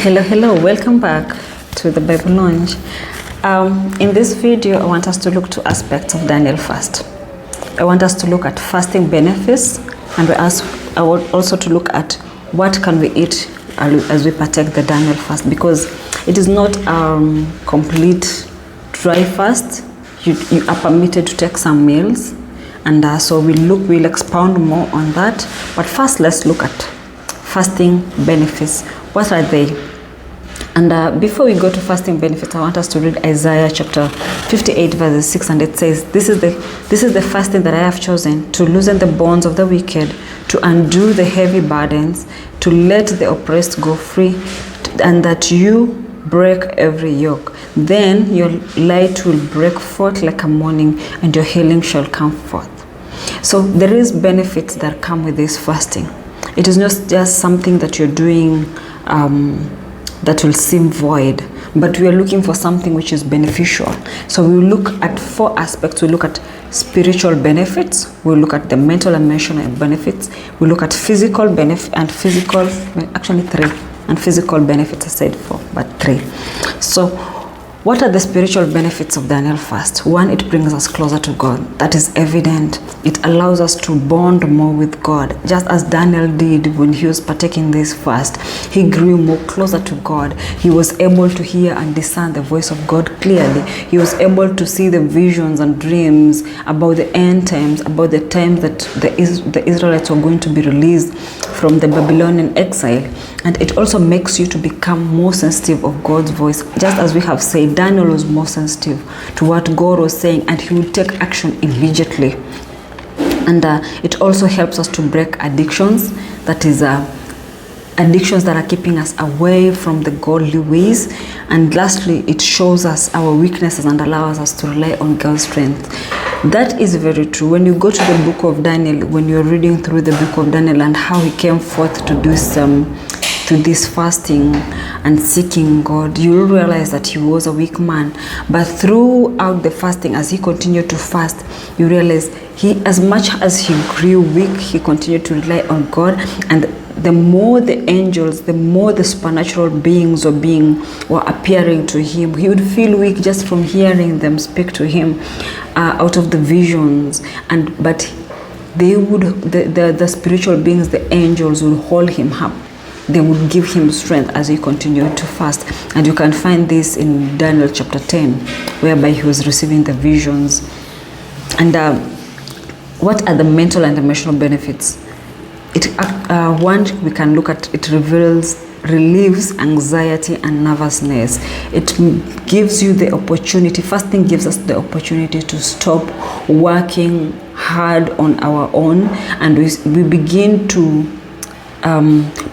Hello, welcome back to the Bible Lounge. In this video, I want us to look to aspects of Daniel fast. I want us to look at fasting benefits, and I want also to look at what can we eat as we partake the Daniel fast, because it is not complete dry fast. You are permitted to take some meals, and so we'll expound more on that. But first, let's look at fasting benefits. What are they? And before we go to fasting benefits, I want us to read Isaiah chapter 58 verses 6, and it says, this is the fasting that I have chosen, to loosen the bonds of the wicked, to undo the heavy burdens, to let the oppressed go free, and that you break every yoke. Then your light will break forth like a morning, and your healing shall come forth. So there is benefits that come with this fasting. It is not just something that you're doing that will seem void, but we are looking for something which is beneficial. So we will look at 4 aspects. We look at spiritual benefits, we'll look at the mental and emotional benefits, we look at physical benefit and actually 3, and physical benefits I said 4, but 3. So what are the spiritual benefits of Daniel fast? 1, it brings us closer to God. That is evident. It allows us to bond more with God. Just as Daniel did when he was partaking this fast, he grew more closer to God. He was able to hear and discern the voice of God clearly. He was able to see the visions and dreams about the end times, about the time that the Israelites were going to be released from the Babylonian exile. And it also makes you to become more sensitive of God's voice. Just as we have said, Daniel was more sensitive to what God was saying, and he would take action immediately. And it also helps us to break addictions. That is, addictions that are keeping us away from the godly ways. And lastly, it shows us our weaknesses and allows us to rely on God's strength. That is very true. When you go to the book of Daniel, when you're reading through the book of Daniel and how he came forth to do to this fasting and seeking God, you will realize that he was a weak man. But throughout the fasting, as he continued to fast, you realize as much as he grew weak, he continued to rely on God. And the more the angels, the more the supernatural beings were appearing to him, he would feel weak just from hearing them speak to him out of the visions. But they would, the spiritual beings, the angels, would hold him up. They would give him strength as he continued to fast. And you can find this in Daniel chapter 10, whereby he was receiving the visions. And what are the mental and emotional benefits? One, we can look at, it relieves anxiety and nervousness. It gives you the opportunity, fasting gives us the opportunity to stop working hard on our own, and we begin to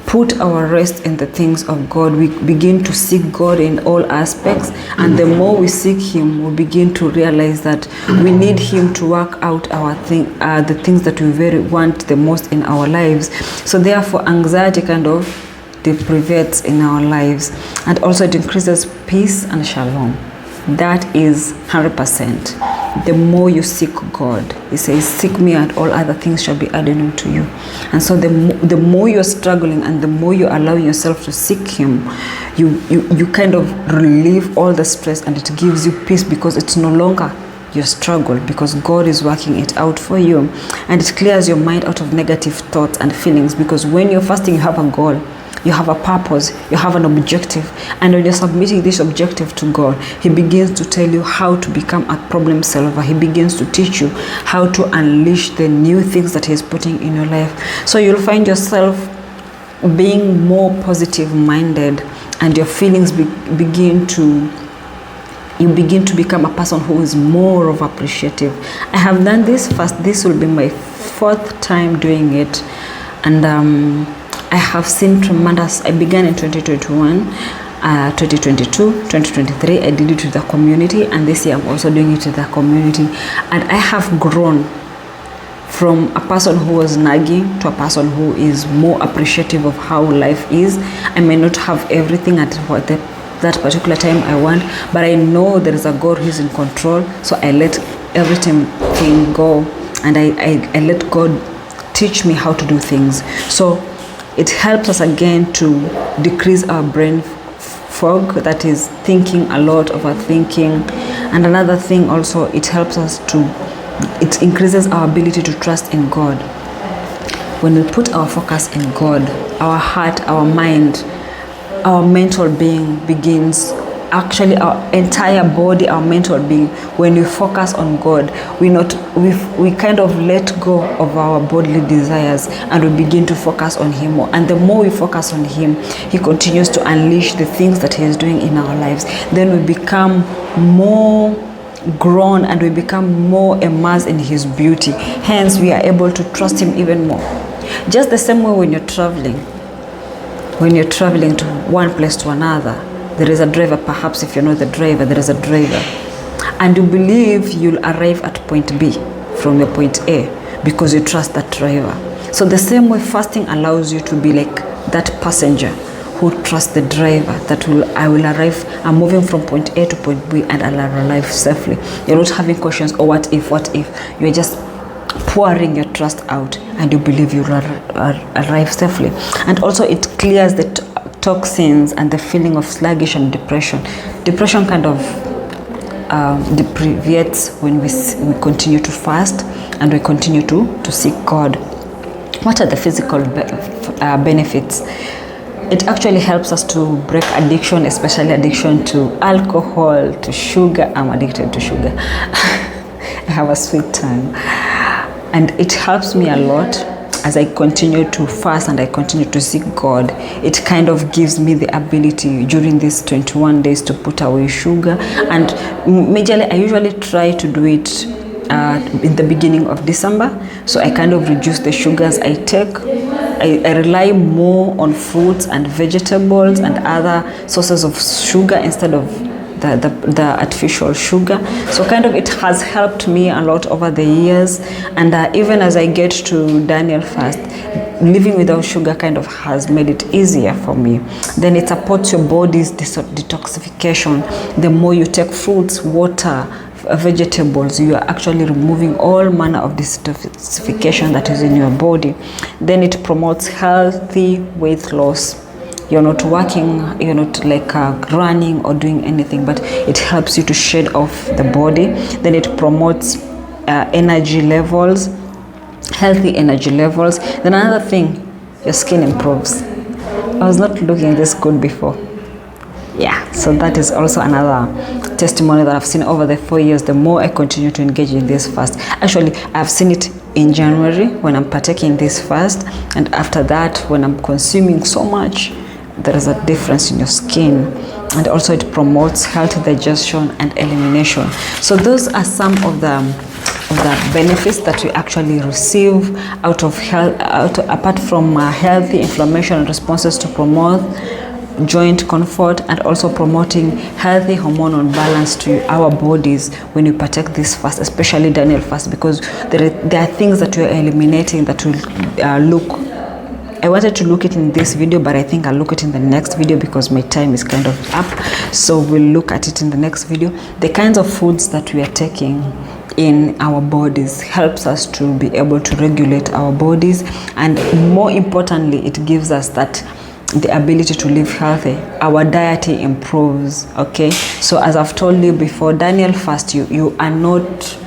put our rest in the things of God. We begin to seek God in all aspects, and the more we seek him, we begin to realize that we need him to work out the things that we very want the most in our lives. So therefore, anxiety kind of deprivates in our lives, and also it increases peace and shalom. That is 100%. The more you seek God, he says, seek me and all other things shall be added unto you. And so the more you're struggling and the more you allow yourself to seek him, you kind of relieve all the stress, and it gives you peace, because it's no longer your struggle, because God is working it out for you. And it clears your mind out of negative thoughts and feelings, because when you're fasting, you have a goal. You have a purpose, you have an objective, and when you're submitting this objective to God, he begins to tell you how to become a problem solver. He begins to teach you how to unleash the new things that he's putting in your life. So you'll find yourself being more positive minded, and your feelings begin to become a person who is more of appreciative. I have done this fast. This will be my 4th time doing it, and I have seen tremendous. I began in 2021, 2022, 2023. I did it with the community, and this year I'm also doing it with the community. And I have grown from a person who was nagging to a person who is more appreciative of how life is. I may not have everything at that particular time I want, but I know there is a God who is in control. So I let everything go, and I let God teach me how to do things. So it helps us again to decrease our brain fog, that is thinking a lot, overthinking. And another thing also, it helps us it increases our ability to trust in God. When we put our focus in God, our heart, our mind, our mental being begins, actually our entire body, our mental being, when we focus on God, we kind of let go of our bodily desires and we begin to focus on Him more. And the more we focus on Him, He continues to unleash the things that He is doing in our lives. Then we become more grown and we become more immersed in His beauty. Hence, we are able to trust Him even more. Just the same way when you're traveling to one place to another, there is a driver. Perhaps if you're not the driver, there is a driver, and you believe you'll arrive at point B from your point A because you trust that driver. So the same way, fasting allows you to be like that passenger who trusts the driver, that I will arrive, I'm moving from point A to point B and I'll arrive safely. You're not having questions, oh, what if? You're just pouring your trust out and you believe you'll arrive safely. And also it clears the toxins and the feeling of sluggish and depression. Depression kind of deprivates when we continue to fast and we continue to seek God. What are the physical benefits? It actually helps us to break addiction, especially addiction to alcohol, to sugar. I'm addicted to sugar. I have a sweet tongue. And it helps me a lot as I continue to fast and I continue to seek God. It kind of gives me the ability during these 21 days to put away sugar. And majorly, I usually try to do it in the beginning of December. So I kind of reduce the sugars I take. I rely more on fruits and vegetables and other sources of sugar instead of the artificial sugar. So kind of it has helped me a lot over the years. And even as I get to Daniel fast, living without sugar kind of has made it easier for me. Then it supports your body's detoxification. The more you take fruits, water, vegetables, you are actually removing all manner of detoxification that is in your body. Then it promotes healthy weight loss. You're not working, you're not like running or doing anything, but it helps you to shed off the body. Then it promotes energy levels, healthy energy levels. Then another thing, your skin improves. I was not looking this good before. Yeah, so that is also another testimony that I've seen over the 4 years. The more I continue to engage in this fast, actually I've seen it in January when I'm partaking in this fast, and after that when I'm consuming so much, there is a difference in your skin. And also it promotes healthy digestion and elimination. So those are some of the benefits that we actually receive out of health, apart from healthy inflammation responses, to promote joint comfort and also promoting healthy hormonal balance to our bodies when you partake this fast, especially Daniel fast, because there are things that we are eliminating that will I wanted to look it in this video, but I think I'll look it in the next video because my time is kind of up. So we'll look at it in the next video. The kinds of foods that we are taking in our bodies helps us to be able to regulate our bodies, and more importantly, it gives us the ability to live healthy. Our diet improves. Okay, so as I've told you before, Daniel fast, you are not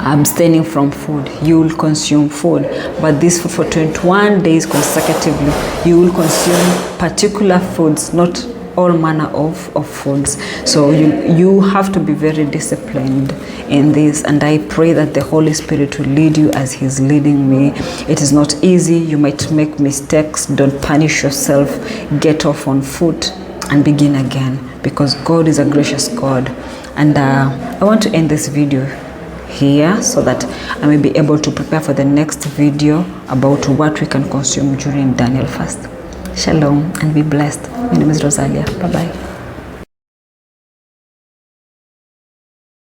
abstaining from food. You will consume food, but this food for 21 days consecutively, you will consume particular foods, not all manner of foods. So you have to be very disciplined in this, and I pray that the Holy Spirit will lead you as He's leading me. It is not easy. You might make mistakes. Don't punish yourself. Get off on foot and begin again, because God is a gracious God. And I want to end this video here so that I may be able to prepare for the next video about what we can consume during Daniel fast. Shalom and be blessed. My name is Rosalia. Bye-bye.